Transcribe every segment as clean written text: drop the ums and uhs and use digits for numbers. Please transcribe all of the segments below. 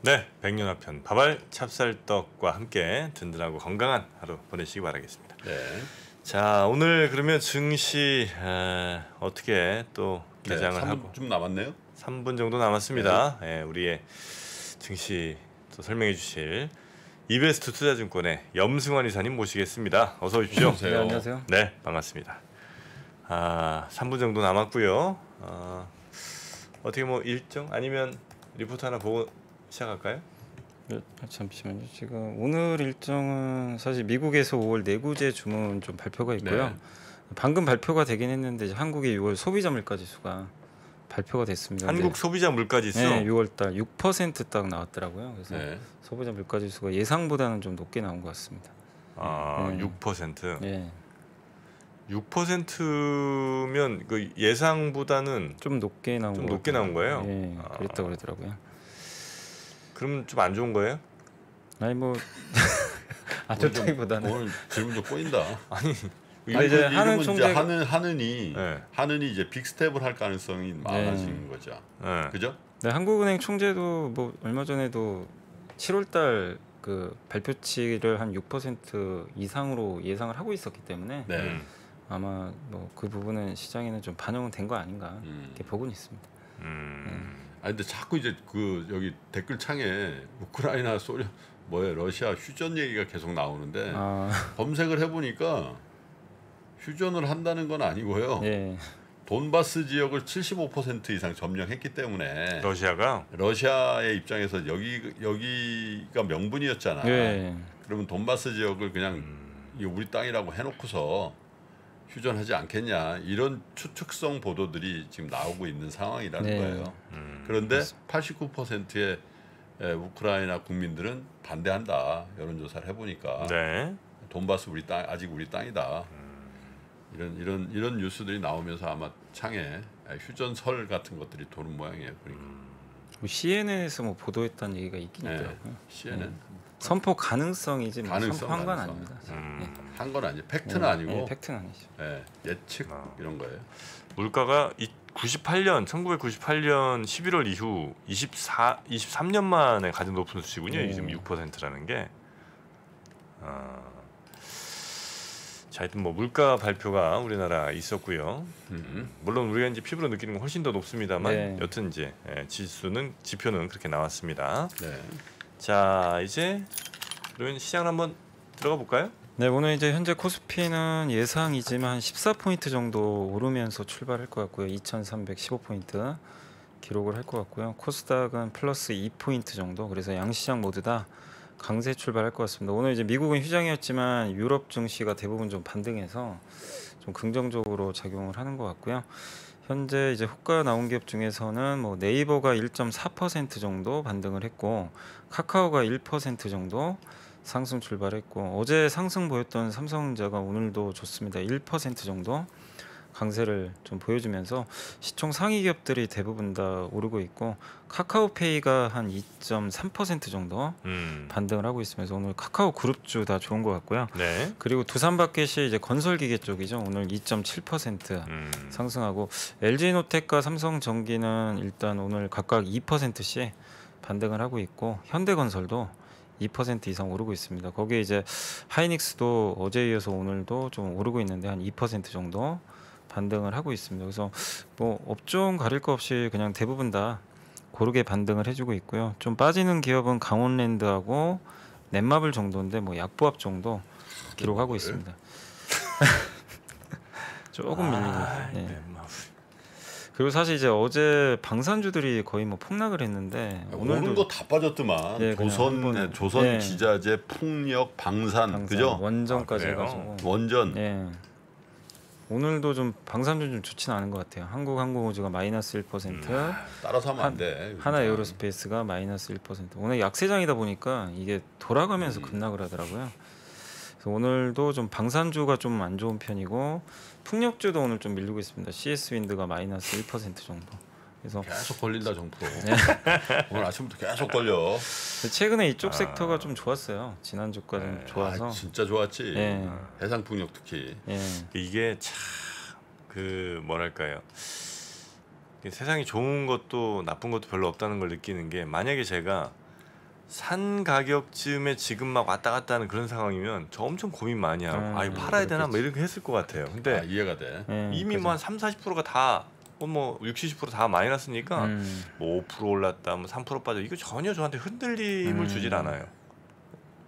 네, 백년화편 밥알 찹쌀떡과 함께 든든하고 건강한 하루 보내시기 바라겠습니다. 네. 자, 오늘 그러면 증시 어떻게 또 개장을 3분 하고 좀 남았네요. 3분 정도 남았습니다. 우리의 증시 또 설명해 주실 이베스트 투자증권의 염승환 이사님 모시겠습니다. 어서 오십시오. 안녕하세요. 네, 안녕하세요. 네, 반갑습니다. 3분 정도 남았고요. 어떻게 뭐 일정 아니면 리포트 하나 보고 시작할까요? 네, 잠시만요. 지금 오늘 일정은 사실 미국에서 5월 내구재 주문 좀 발표가 있고요. 네. 방금 발표가 되긴 했는데 이제 한국의 6월 소비자 물가 지수가 발표가 됐습니다. 한국 소비자 물가 지수. 네, 6월달 6%딱 나왔더라고요. 그래서 네. 소비자 물가 지수가 예상보다는 좀 높게 나온 것 같습니다. 네. 6%. 네, 6%면 그 예상보다는 좀 높게 나온 좀 것 높게 같아요. 나온 거예요? 네, 그랬다 그러더라고요. 그럼 좀 안 좋은 거예요? 아니 뭐 좋다기보다는 오늘 질문도 꼬인다. 아니, 이제 하는 총재 하는이 네. 하는이 이제 빅스텝을 할 가능성이 많아지는 거죠. 네. 그죠? 네, 한국은행 총재도 뭐 얼마 전에도 7월달 그 발표치를 한 6% 이상으로 예상을 하고 있었기 때문에 네. 아마 뭐 그 부분은 시장에는 좀 반영은 된 거 아닌가 이렇게 보고는 있습니다. 아니 근데 자꾸 이제 그 여기 댓글 창에 우크라이나 소련 뭐야 러시아 휴전 얘기가 계속 나오는데 검색을 해보니까 휴전을 한다는 건 아니고요. 예, 돈바스 지역을 75% 이상 점령했기 때문에 러시아의 입장에서 여기가 명분이었잖아. 예, 그러면 돈바스 지역을 그냥 이 우리 땅이라고 해놓고서 휴전하지 않겠냐 이런 추측성 보도들이 지금 나오고 있는 상황이라는 네. 거예요. 그런데 89%의 우크라이나 국민들은 반대한다. 여론조사를 해보니까 네. 돈바스 우리 땅 아직 우리 땅이다. 이런 뉴스들이 나오면서 아마 창에 휴전설 같은 것들이 도는 모양이에요. 그러니까. 뭐 CNN에서 뭐 보도했다는 얘기가 있긴 네. 있더라고요. CNN 선포 가능성이지 뭐 가능성, 선포한 건 가능성. 아닙니다. 한 건 아니에요. 팩트는 예, 아니고 예, 팩트는 아니죠. 예측 이런 거예요. 물가가 1998년 11월 이후 23년 만에 가장 높은 수치군요. 네. 지금 6%라는 게. 자, 하여튼 뭐 물가 발표가 우리나라 있었고요. 물론 우리가 이제 피부로 느끼는 건 훨씬 더 높습니다만 네. 여튼 이제 지표는 그렇게 나왔습니다. 네. 자, 이제 그러면 시장을 한번 들어가 볼까요? 네, 오늘 이제 현재 코스피는 예상이지만 한 14포인트 정도 오르면서 출발할 것 같고요. 2,315포인트 기록을 할 것 같고요. 코스닥은 플러스 2포인트 정도. 그래서 양시장 모두 다 강세 출발할 것 같습니다. 오늘 이제 미국은 휴장이었지만 유럽 증시가 대부분 좀 반등해서 좀 긍정적으로 작용을 하는 것 같고요. 현재 이제 호가 나온 기업 중에서는 뭐 네이버가 1.4% 정도 반등을 했고 카카오가 1% 정도 상승 출발했고 어제 상승 보였던 삼성전자가 오늘도 좋습니다. 1% 정도 강세를 좀 보여주면서 시총 상위 기업들이 대부분 다 오르고 있고 카카오페이가 한 2.3% 정도 반등을 하고 있으면서 오늘 카카오 그룹주 다 좋은 것 같고요. 네. 그리고 두산바켓이 이제 건설기계 쪽이죠. 오늘 2.7% 상승하고 LG노텍과 삼성전기는 일단 오늘 각각 2%씩 반등을 하고 있고 현대건설도 2% 이상 오르고 있습니다. 거기에 이제 하이닉스도 어제 이어서 오늘도 좀 오르고 있는데 한 2% 정도 반등을 하고 있습니다. 그래서 뭐 업종 가릴 거 없이 그냥 대부분 다 고르게 반등을 해주고 있고요. 좀 빠지는 기업은 강원랜드하고 넷마블 정도인데 뭐 약보합 정도 기록하고 있습니다. 조금 밀리고 있어요. 네. 그리고 사실 이제 어제 방산주들이 거의 뭐 폭락을 했는데 오는 거 다 빠졌더만. 예, 조선 예. 기자재, 풍력, 방산, 그죠? 원전까지 그래요? 해가지고 원전. 예. 오늘도 좀 방산주 좀 좋지는 않은 것 같아요. 한국항공우주가 마이너스 1%, 따라서 하면 안 돼. 하나 에어로스페이스가 마이너스 1%. 오늘 약세장이다 보니까 이게 돌아가면서 급락을 하더라고요. 그래서 오늘도 좀 방산주가 좀 안 좋은 편이고 풍력주도 오늘 좀 밀리고 있습니다. CS 윈드가 마이너스 1% 정도. 그래서 계속 걸린다 정프로. 오늘 아침부터 계속 걸려. 최근에 이쪽 섹터가 좀 좋았어요. 지난주가 좀 좋아서. 진짜 좋았지. 예. 해상풍력 특히. 예. 이게 참 그 뭐랄까요? 세상이 좋은 것도 나쁜 것도 별로 없다는 걸 느끼는 게 만약에 제가 산 가격쯤에 지금 막 왔다 갔다 하는 그런 상황이면 저 엄청 고민 많이 하고 이거 팔아야 되나 뭐 이렇게 했을 것 같아요. 근데 이해가 돼. 이미 뭐 한 30-40%가 다 뭐 60-70% 다 마이너스니까 뭐 5% 올랐다 뭐 3% 빠져 이거 전혀 저한테 흔들림을 주질 않아요.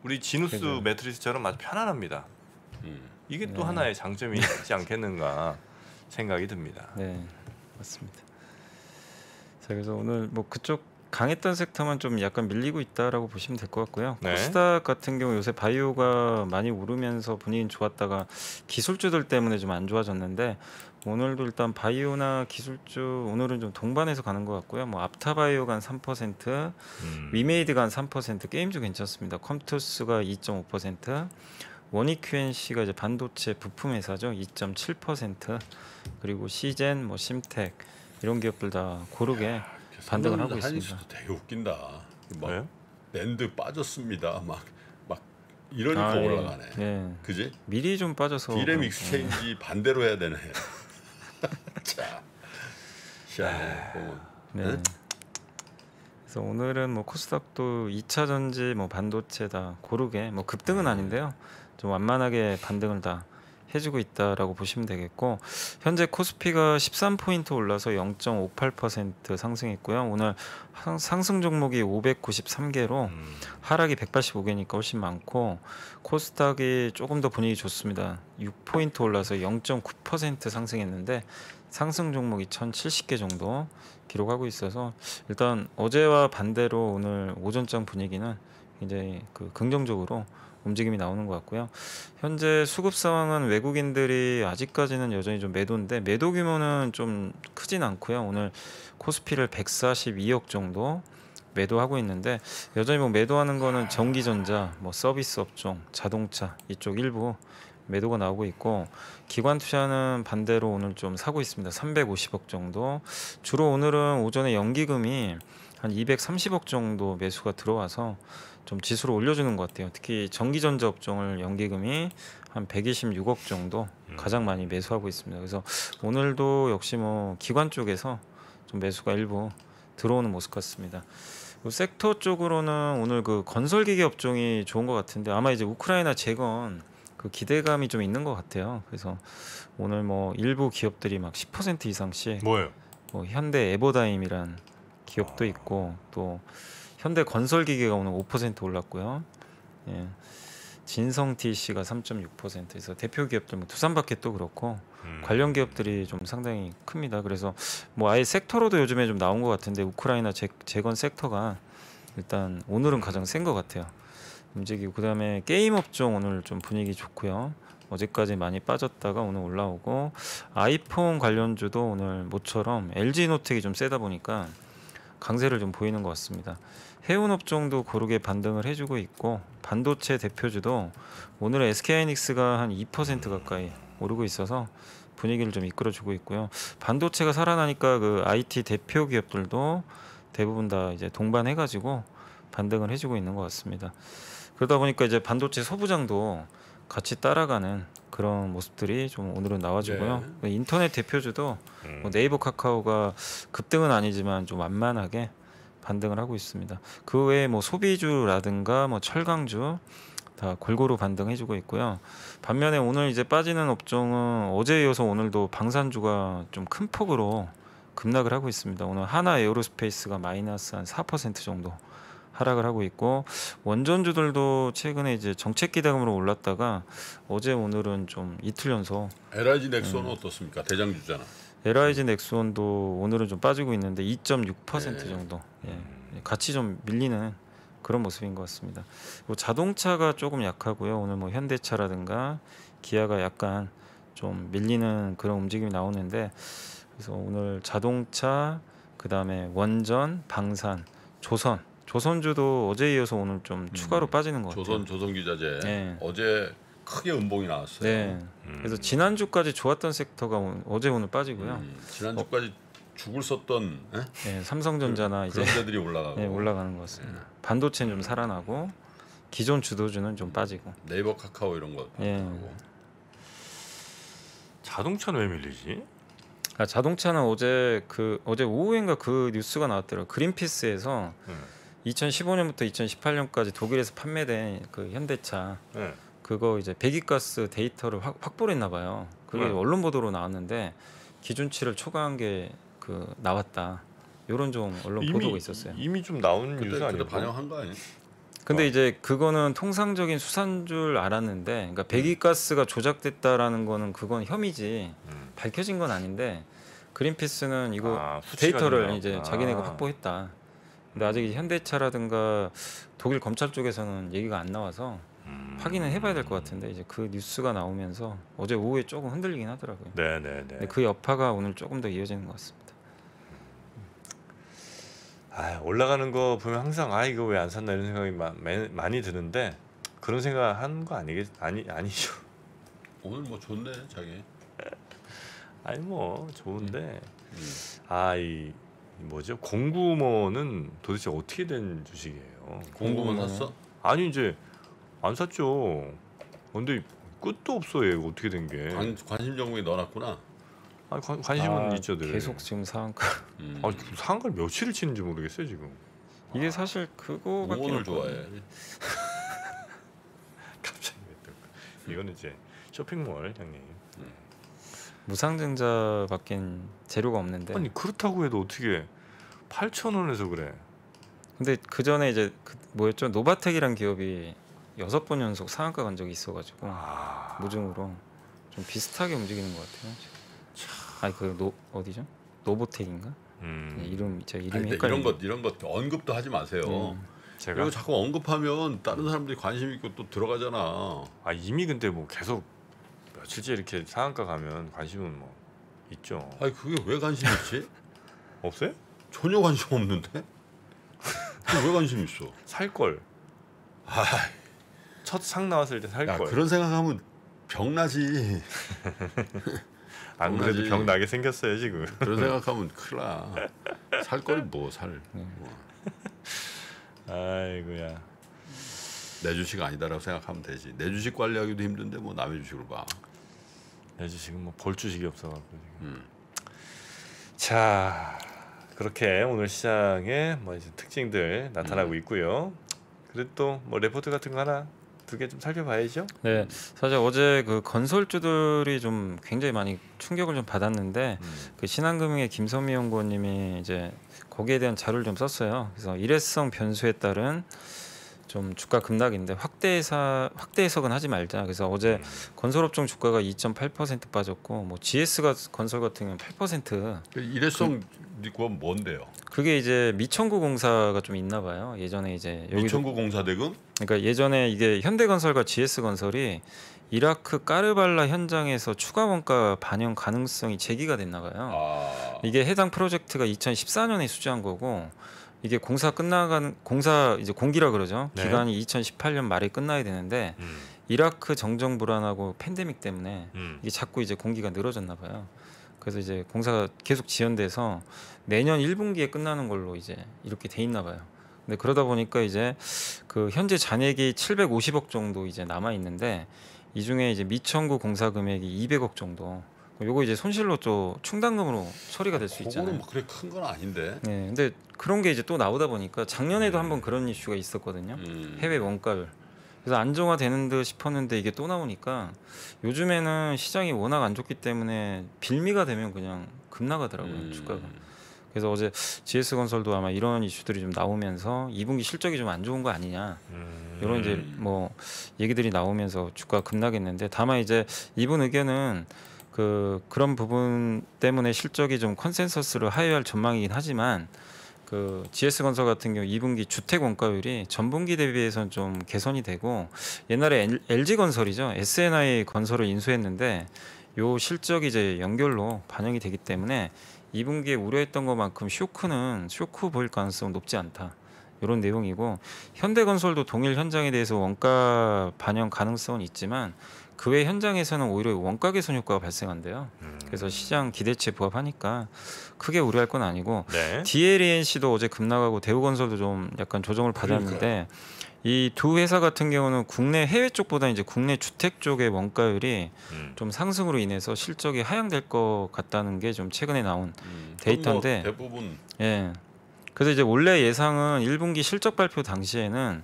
우리 지누스 그죠. 매트리스처럼 아주 편안합니다. 이게 또 하나의 장점이 있지 않겠는가 생각이 듭니다. 네, 맞습니다. 자, 그래서 오늘 뭐 그쪽 강했던 섹터만 좀 약간 밀리고 있다라고 보시면 될 것 같고요. 네. 코스닥 같은 경우 요새 바이오가 많이 오르면서 분위기는 좋았다가 기술주들 때문에 좀 안 좋아졌는데 오늘도 일단 바이오나 기술주 오늘은 좀 동반해서 가는 것 같고요. 뭐 앞타바이오가 한 3%, 위메이드가 한 3%, 게임주 괜찮습니다. 컴투스가 2.5%, 원익QNC가 이제 반도체 부품 회사죠. 2.7%, 그리고 시젠, 뭐 심텍 이런 기업들 다 고르게 반등을 하고 있습니다. 하이닉스도 되게 웃긴다. 막 왜요? 랜드 빠졌습니다. 막 이러니까 예. 올라가네. 예. 그지? 미리 좀 빠져서 디램 그런- 익스체인지 반대로 해야 되네. 자, 시원해. 보면. 네. 그래서 오늘은 뭐 코스닥도 2차 전지, 뭐 반도체다 고르게 뭐 급등은 아닌데요. 좀 완만하게 반등을 다 해주고 있다라고 보시면 되겠고 현재 코스피가 13포인트 올라서 0.58% 상승했고요. 오늘 상승 종목이 593개로 하락이 185개니까 훨씬 많고 코스닥이 조금 더 분위기 좋습니다. 6포인트 올라서 0.9% 상승했는데 상승 종목이 1070개 정도 기록하고 있어서 일단 어제와 반대로 오늘 오전장 분위기는 굉장히 긍정적으로 움직임이 나오는 것 같고요. 현재 수급 상황은 외국인들이 아직까지는 여전히 좀 매도인데 매도 규모는 좀 크진 않고요. 오늘 코스피를 142억 정도 매도하고 있는데 여전히 뭐 매도하는 거는 전기전자, 뭐 서비스 업종, 자동차 이쪽 일부 매도가 나오고 있고 기관 투자는 반대로 오늘 좀 사고 있습니다. 350억 정도. 주로 오늘은 오전에 연기금이 한 230억 정도 매수가 들어와서 좀 지수를 올려주는 것 같아요. 특히 전기전자 업종을 연기금이 한 126억 정도 가장 많이 매수하고 있습니다. 그래서 오늘도 역시 뭐 기관 쪽에서 좀 매수가 일부 들어오는 모습 같습니다. 섹터 쪽으로는 오늘 건설기계 업종이 좋은 것 같은데 아마 이제 우크라이나 재건 기대감이 좀 있는 것 같아요. 그래서 오늘 뭐 일부 기업들이 막 10% 이상씩 뭐예요? 뭐 현대 에버다임이란 기업도 있고 또 현대 건설기계가 오늘 5% 올랐고요. 예. 진성 TC가 3.6%에서 대표 기업들 뭐 두산바켓도 그렇고 관련 기업들이 좀 상당히 큽니다. 그래서 뭐 아예 섹터로도 요즘에 좀 나온 것 같은데 우크라이나 재건 섹터가 일단 오늘은 가장 센 것 같아요. 움직이고 그다음에 게임 업종 오늘 좀 분위기 좋고요. 어제까지 많이 빠졌다가 오늘 올라오고 아이폰 관련주도 오늘 모처럼 LG노텍이 좀 세다 보니까 강세를 좀 보이는 것 같습니다. 해운 업종도 고르게 반등을 해주고 있고 반도체 대표주도 오늘은 SK하이닉스가 한 2% 가까이 오르고 있어서 분위기를 좀 이끌어주고 있고요. 반도체가 살아나니까 IT 대표 기업들도 대부분 다 이제 동반해가지고 반등을 해주고 있는 것 같습니다. 그러다 보니까 이제 반도체 소부장도 같이 따라가는 그런 모습들이 좀 오늘은 나와주고요. 네. 인터넷 대표주도 뭐 네이버, 카카오가 급등은 아니지만 좀 완만하게 반등을 하고 있습니다. 그 외에 뭐 소비주라든가 뭐 철강주 다 골고루 반등해주고 있고요. 반면에 오늘 이제 빠지는 업종은 어제에 이어서 오늘도 방산주가 좀 큰 폭으로 급락을 하고 있습니다. 오늘 하나 에어로스페이스가 마이너스 한 4% 정도 하락을 하고 있고 원전주들도 최근에 이제 정책 기대감으로 올랐다가 어제 오늘은 좀 이틀 연속 LIG 넥슨은 어떻습니까? 대장주잖아. LIG 넥스원도 오늘은 좀 빠지고 있는데 2.6% 네. 정도 같이 좀 밀리는 그런 모습인 것 같습니다. 자동차가 조금 약하고요. 오늘 뭐 현대차라든가 기아가 약간 좀 밀리는 그런 움직임이 나오는데 그래서 오늘 자동차 그다음에 원전, 방산, 조선주도 어제에 이어서 오늘 좀 추가로 빠지는 것 같아요. 조선기자재 네. 어제 크게 음봉이 나왔어요. 네. 그래서 지난주까지 좋았던 섹터가 어제 오늘 빠지고요. 지난주까지 죽을 썼던 네, 삼성전자나 이제 그런 데들이 올라가고 네, 올라가는 것 같습니다. 반도체는 좀 살아나고 기존 주도주는 좀 빠지고. 네이버, 카카오 이런 거. 예. 자동차는 왜 밀리지? 자동차는 어제 오후인가 그 뉴스가 나왔더라고요. 그린피스에서 2015년부터 2018년까지 독일에서 판매된 그 현대차 네. 그거 이제 배기가스 데이터를 확보를 했나 봐요. 그게 네. 언론 보도로 나왔는데 기준치를 초과한 게 그 나왔다. 이런 좀 언론 보도가 있었어요. 이미 좀 나온 뉴스 그때 아니에요? 반영한 거 아니에요? 근데 이제 그거는 통상적인 수사인 줄 알았는데, 그러니까 배기가스가 조작됐다라는 거는 그건 혐의지 밝혀진 건 아닌데 그린피스는 이거 데이터를 이제 자기네가 확보했다. 근데 아직 현대차라든가 독일 검찰 쪽에서는 얘기가 안 나와서 확인은 해봐야 될 것 같은데 이제 그 뉴스가 나오면서 어제 오후에 조금 흔들리긴 하더라고요. 네네네. 근데 그 여파가 오늘 조금 더 이어지는 것 같습니다. 올라가는 거 보면 항상 이거 왜 안 샀나 이런 생각이 많이 드는데 그런 생각 하는 거 아니죠. 오늘 뭐 좋네 자기. 아니 뭐 좋은데 이 뭐죠? 공구먼은 도대체 어떻게 된 주식이에요? 공구먼 샀어? 아니 이제 안 샀죠. 근데 끝도 없어 얘 어떻게 된 게. 관심 종목에 넣어놨구나. 아니 관심은 있죠 늘. 계속 지금 상한가. 상한가를 며칠을 치는지 모르겠어요 지금. 이게 사실 그거밖에 공원을 좋아해. 갑자기 왜 또 이거는 이제 쇼핑몰 형님. 무상증자밖엔 재료가 없는데. 아니 그렇다고 해도 어떻게 8,000원에서 그래. 근데 그 전에 이제 뭐였죠? 노바텍이란 기업이 6번 연속 상한가 간 적이 있어가지고 무중으로 좀 비슷하게 움직이는 것 같아요. 아니 그 어디죠? 노보텍인가? 이름이 헷갈려요. 이런 것 언급도 하지 마세요. 그리고 자꾸 언급하면 다른 사람들이 관심 있고 또 들어가잖아. 이미 근데 뭐 계속 며칠째 이렇게 상한가 가면 관심은 뭐 있죠. 아니 그게 왜 관심 있지? 없어요? 전혀 관심 없는데? 왜 관심 있어? 살 걸. 첫 상 나왔을 때 살 걸. 그런 생각하면 병 나지. 안 그래도 병 나게 생겼어요 지금. 그런 생각하면 큰일 나. 살 거리 뭐 살. 아이고야. 내 주식 아니다라고 생각하면 되지. 내 주식 관리하기도 힘든데 뭐 남의 주식으로 봐. 내 주식은 뭐 볼 주식이 없어가지고. 자 그렇게 오늘 시장에 뭐 이제 특징들 나타나고 있고요. 그리고 또 뭐 레포트 같은 거 하나 두 개 좀 살펴봐야죠. 네, 사실 어제 그 건설주들이 좀 굉장히 많이 충격을 좀 받았는데 그 신한금융의 김선미 연구원님이 이제 거기에 대한 자료를 좀 썼어요. 그래서 일회성 변수에 따른 좀 주가 급락인데 확대 해석은 하지 말자. 그래서 어제 건설업종 주가가 2.8% 빠졌고 뭐 GS가 건설 같은 경우는 8%. 일회성 그건 뭔데요? 그게 이제 미천구 공사가 좀 있나 봐요. 예전에 이제 미천구 공사 대금? 그러니까 예전에 이게 현대건설과 GS건설이 이라크 까르발라 현장에서 추가 원가 반영 가능성이 제기가 됐나 봐요. 이게 해당 프로젝트가 2014년에 수주한 거고 이게 공사 이제 공기라 그러죠. 네. 기간이 2018년 말에 끝나야 되는데 이라크 정정 불안하고 팬데믹 때문에 이게 자꾸 이제 공기가 늘어졌나 봐요. 그래서 이제 공사가 계속 지연돼서 내년 1분기에 끝나는 걸로 이제 이렇게 돼 있나 봐요. 근데 그러다 보니까 이제 그 현재 잔액이 750억 정도 이제 남아 있는데 이 중에 이제 미천구 공사 금액이 200억 정도. 요거 이제 손실로 또 충당금으로 처리가 될 수 있잖아요. 그거는 뭐 그래 큰 건 아닌데. 네, 근데 그런 게 이제 또 나오다 보니까 작년에도 한번 그런 이슈가 있었거든요. 해외 원가율. 그래서 안정화되는 듯 싶었는데 이게 또 나오니까 요즘에는 시장이 워낙 안 좋기 때문에 빌미가 되면 그냥 급나가더라고요 주가가. 그래서 어제 GS건설도 아마 이런 이슈들이 좀 나오면서 2분기 실적이 좀 안 좋은 거 아니냐 이런 이제 뭐 얘기들이 나오면서 주가 급락했는데 다만 이제 이분 의견은 그런 부분 때문에 실적이 좀 컨센서스를 하회할 전망이긴 하지만 그 GS건설 같은 경우 2분기 주택 원가율이 전분기 대비해서는 좀 개선이 되고 옛날에 LG건설이죠. SNI 건설을 인수했는데 요 실적이 이제 연결로 반영이 되기 때문에 2분기에 우려했던 것만큼 쇼크 보일 가능성은 높지 않다. 이런 내용이고 현대건설도 동일 현장에 대해서 원가 반영 가능성은 있지만 그 외 현장에서는 오히려 원가 개선 효과가 발생한대요. 그래서 시장 기대치에 부합하니까 크게 우려할 건 아니고 네. DLENC도 어제 급락하고 대우건설도 좀 약간 조정을 받았는데 이 두 회사 같은 경우는 국내 해외 쪽보다 이제 국내 주택 쪽의 원가율이 좀 상승으로 인해서 실적이 하향될 것 같다는 게 좀 최근에 나온 데이터인데 뭐 대부분 예. 그래서 이제 원래 예상은 1분기 실적 발표 당시에는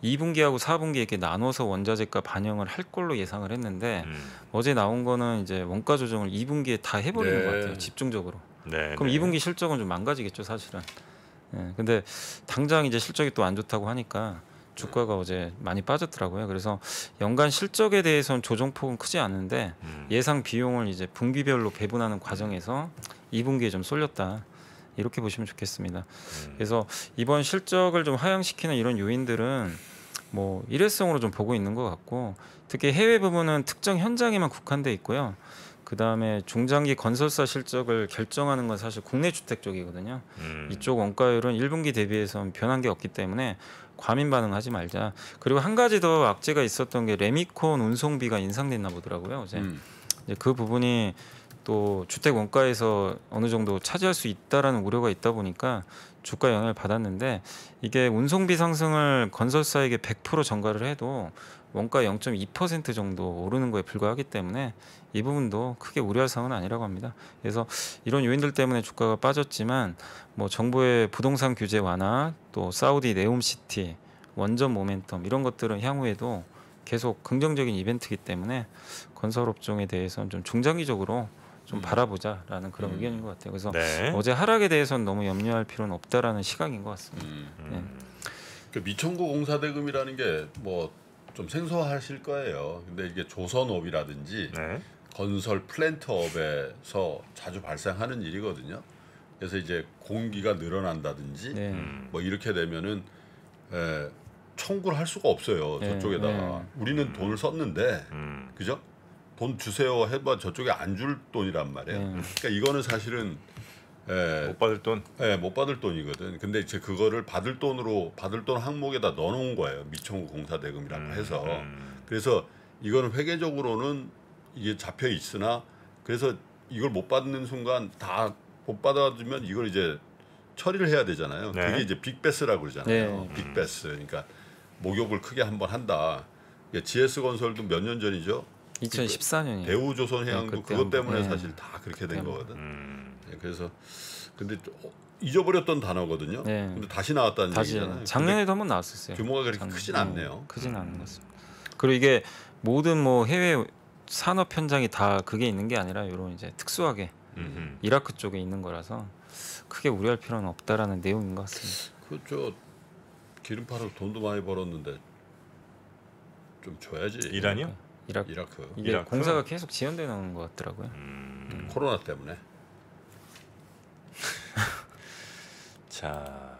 2분기하고 4분기 이렇게 나눠서 원자재가 반영을 할 걸로 예상을 했는데 어제 나온 거는 이제 원가 조정을 2분기에 다 해버리는 네. 것 같아요. 집중적으로. 네, 그럼 네. 2분기 실적은 좀 망가지겠죠, 사실은. 예, 근데 당장 이제 실적이 또 안 좋다고 하니까 주가가 어제 많이 빠졌더라고요. 그래서 연간 실적에 대해서는 조정폭은 크지 않은데 예상 비용을 이제 분기별로 배분하는 과정에서 2분기에 좀 쏠렸다. 이렇게 보시면 좋겠습니다. 그래서 이번 실적을 좀 하향시키는 이런 요인들은 뭐 일회성으로 좀 보고 있는 것 같고, 특히 해외 부분은 특정 현장에만 국한돼 있고요. 그 다음에 중장기 건설사 실적을 결정하는 건 사실 국내 주택 쪽이거든요. 이쪽 원가율은 1분기 대비해서 변한 게 없기 때문에 과민 반응하지 말자. 그리고 한 가지 더 악재가 있었던 게 레미콘 운송비가 인상됐나 보더라고요. 어제 이제 그 부분이 또 주택 원가에서 어느 정도 차지할 수 있다라는 우려가 있다 보니까 주가 영향을 받았는데, 이게 운송비 상승을 건설사에게 100% 전가를 해도 원가 0.2% 정도 오르는 거에 불과하기 때문에 이 부분도 크게 우려할 사항은 아니라고 합니다. 그래서 이런 요인들 때문에 주가가 빠졌지만 뭐 정부의 부동산 규제 완화, 또 사우디 네옴시티, 원전 모멘텀 이런 것들은 향후에도 계속 긍정적인 이벤트이기 때문에 건설업종에 대해서는 좀 중장기적으로 좀 바라보자라는 그런 의견인 것 같아요. 그래서 네. 어제 하락에 대해서는 너무 염려할 필요는 없다라는 시각인 것 같습니다. 네. 그 미천구 공사대금이라는 게 뭐 좀 생소하실 거예요. 근데 이게 조선업이라든지 네. 건설 플랜트업에서 자주 발생하는 일이거든요. 그래서 이제 공기가 늘어난다든지 네. 뭐 이렇게 되면은 청구를 할 수가 없어요. 네. 저쪽에다가 네. 우리는 돈을 썼는데 그죠? 돈 주세요 해봐 저쪽에 안 줄 돈이란 말이에요. 그러니까 이거는 사실은 못 받을 돈. 못 받을 돈이거든. 근데 이제 그거를 받을 돈 항목에다 넣어놓은 거예요. 미천구 공사대금이라고 해서. 그래서 이거는 회계적으로는 이게 잡혀 있으나, 그래서 이걸 못 받는 순간 다 못 받아주면 이걸 이제 처리를 해야 되잖아요. 네. 그게 이제 빅베스라고 그러잖아요. 네. 빅베스. 그러니까 목욕을 크게 한번 한다. GS 건설도 몇 년 전이죠. 2014년이에요. 대우조선해양도 네, 그것 때문에 네. 사실 다 그렇게 된 거거든. 네, 그래서 근데 잊어버렸던 단어거든요. 네. 근데 다시 나왔다는 다시 얘기잖아요. 작년에도 한번 나왔었어요. 규모가 그렇게 크진 않네요. 크진 않은 것 같습니다. 그리고 이게 모든 뭐 해외 산업 현장이 다 그게 있는 게 아니라 이런 이제 특수하게 이라크 쪽에 있는 거라서 크게 우려할 필요는 없다라는 내용인 것 같습니다. 그저 기름 팔아서 돈도 많이 벌었는데 좀 줘야지. 이란이요? 이라크. 이게 이라크? 공사가 계속 지연되는 것 같더라고요. 코로나 때문에. 자,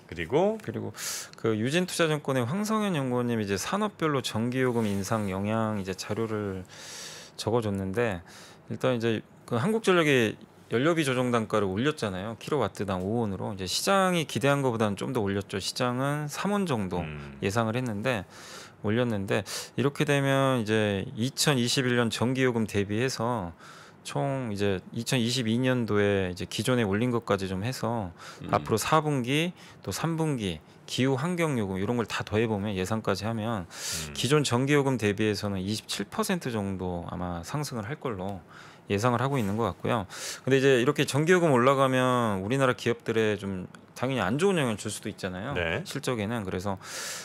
그리고 그 유진투자증권의 황성현 연구원님이 이제 산업별로 전기요금 인상 영향 이제 자료를 적어줬는데, 일단 이제 그 한국전력이 연료비 조정 단가를 올렸잖아요. 킬로와트당 5원으로. 이제 시장이 기대한 것보다는 좀 더 올렸죠. 시장은 3원 정도 예상을 했는데 올렸는데, 이렇게 되면 이제 2021년 전기요금 대비해서 총 이제 2022년도에 이제 기존에 올린 것까지 좀 해서 앞으로 4분기 또 3분기 기후 환경 요금 이런 걸 다 더해 보면 예상까지 하면 기존 전기요금 대비해서는 27% 정도 아마 상승을 할 걸로 예상을 하고 있는 것 같고요. 근데 이제 이렇게 전기요금 올라가면 우리나라 기업들에 좀 당연히 안 좋은 영향을 줄 수도 있잖아요. 네. 실적에는. 그래서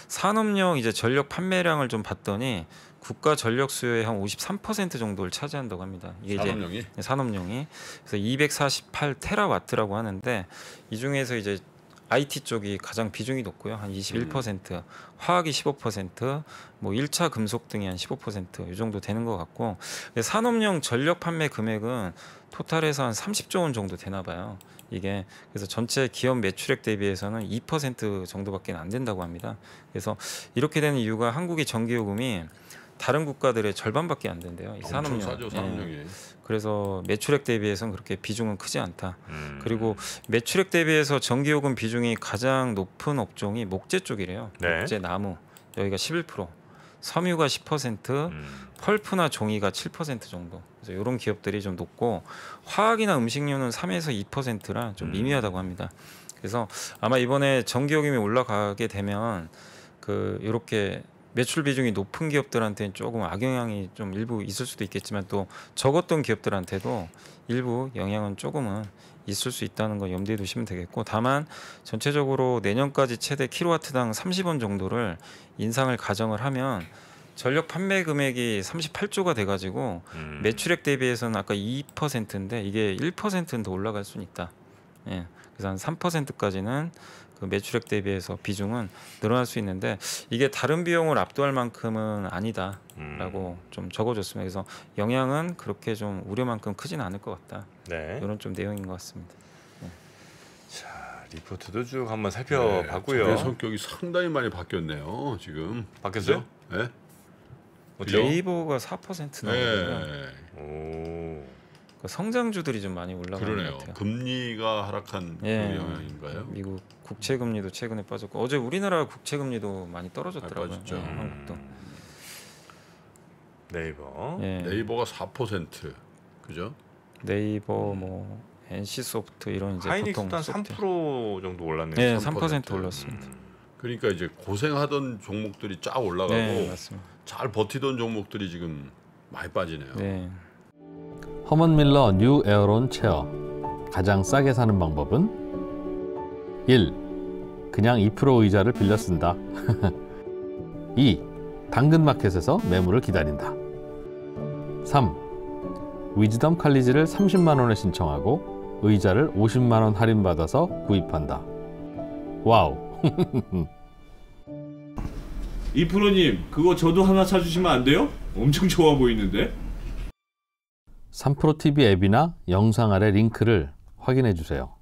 산업용 이제 전력 판매량을 좀 봤더니 국가 전력 수요의 한 53% 정도를 차지한다고 합니다. 이게 산업용이? 이제 산업용이. 그래서 248 테라와트라고 하는데, 이 중에서 이제 IT 쪽이 가장 비중이 높고요. 한 21%, 화학이 15%, 뭐 1차 금속 등이 한 15%이 정도 되는 것 같고, 산업용 전력 판매 금액은 토탈에서 한 30조 원 정도 되나 봐요. 이게 그래서 전체 기업 매출액 대비해서는 2% 정도밖에 안 된다고 합니다. 그래서 이렇게 되는 이유가 한국의 전기요금이 다른 국가들의 절반밖에 안 된대요. 이 산업용. 엄청 싸죠, 산업용이. 그래서 매출액 대비해서는 그렇게 비중은 크지 않다. 그리고 매출액 대비해서 전기요금 비중이 가장 높은 업종이 목재 쪽이래요. 네. 목재, 나무 여기가 11%, 섬유가 10%, 펄프나 종이가 7% 정도. 그래서 이런 기업들이 좀 높고, 화학이나 음식료는 3에서 2%라 좀 미미하다고 합니다. 그래서 아마 이번에 전기요금이 올라가게 되면 그 이렇게 매출 비중이 높은 기업들한테는 조금 악영향이 좀 일부 있을 수도 있겠지만, 또 적었던 기업들한테도 일부 영향은 조금은 있을 수 있다는 거 염두에 두시면 되겠고, 다만 전체적으로 내년까지 최대 킬로와트당 30원 정도를 인상을 가정을 하면 전력 판매 금액이 38조가 돼가지고 매출액 대비해서는 아까 2%인데 이게 1%는 더 올라갈 수는 있다. 예, 그래서 한 3%까지는 그 매출액 대비해서 비중은 늘어날 수 있는데 이게 다른 비용을 압도할 만큼은 아니다라고 좀 적어줬습니다. 그래서 영향은 그렇게 좀 우려만큼 크지는 않을 것 같다. 네. 이런 좀 내용인 것 같습니다. 자, 리포트도 쭉 한번 살펴봤고요. 네, 성격이 상당히 많이 바뀌었네요. 지금 바뀌었어요? 네. 네이버가 4% 나오고요. 네. 오. 성장주들이 좀 많이 올라가는 그러네요. 것 같아요. 금리가 하락한 그 영향인가요? 미국 국채 금리도 최근에 빠졌고 어제 우리나라 국채 금리도 많이 떨어졌더라고요. 빠졌죠. 한국도. 네이버. 예. 네이버가 4%, 그죠? 네이버 뭐 NC소프트 이런 이제 하이닉스도 보통 한 소프트. 3% 정도 올랐네요. 네, 3%. 3% 올랐습니다. 그러니까 이제 고생하던 종목들이 쫙 올라가고 네, 맞습니다. 잘 버티던 종목들이 지금 많이 빠지네요. 네. 허먼 밀러 뉴 에어론 체어. 가장 싸게 사는 방법은 1. 그냥 2% 의자를 빌려 쓴다. 2. 당근마켓에서 매물을 기다린다. 3. 위즈덤 칼리지를 30만 원에 신청하고 의자를 50만 원 할인받아서 구입한다. 와우. 이프로님, 그거 저도 하나 사주시면 안 돼요? 엄청 좋아 보이는데? 3프로TV 앱이나 영상 아래 링크를 확인해 주세요.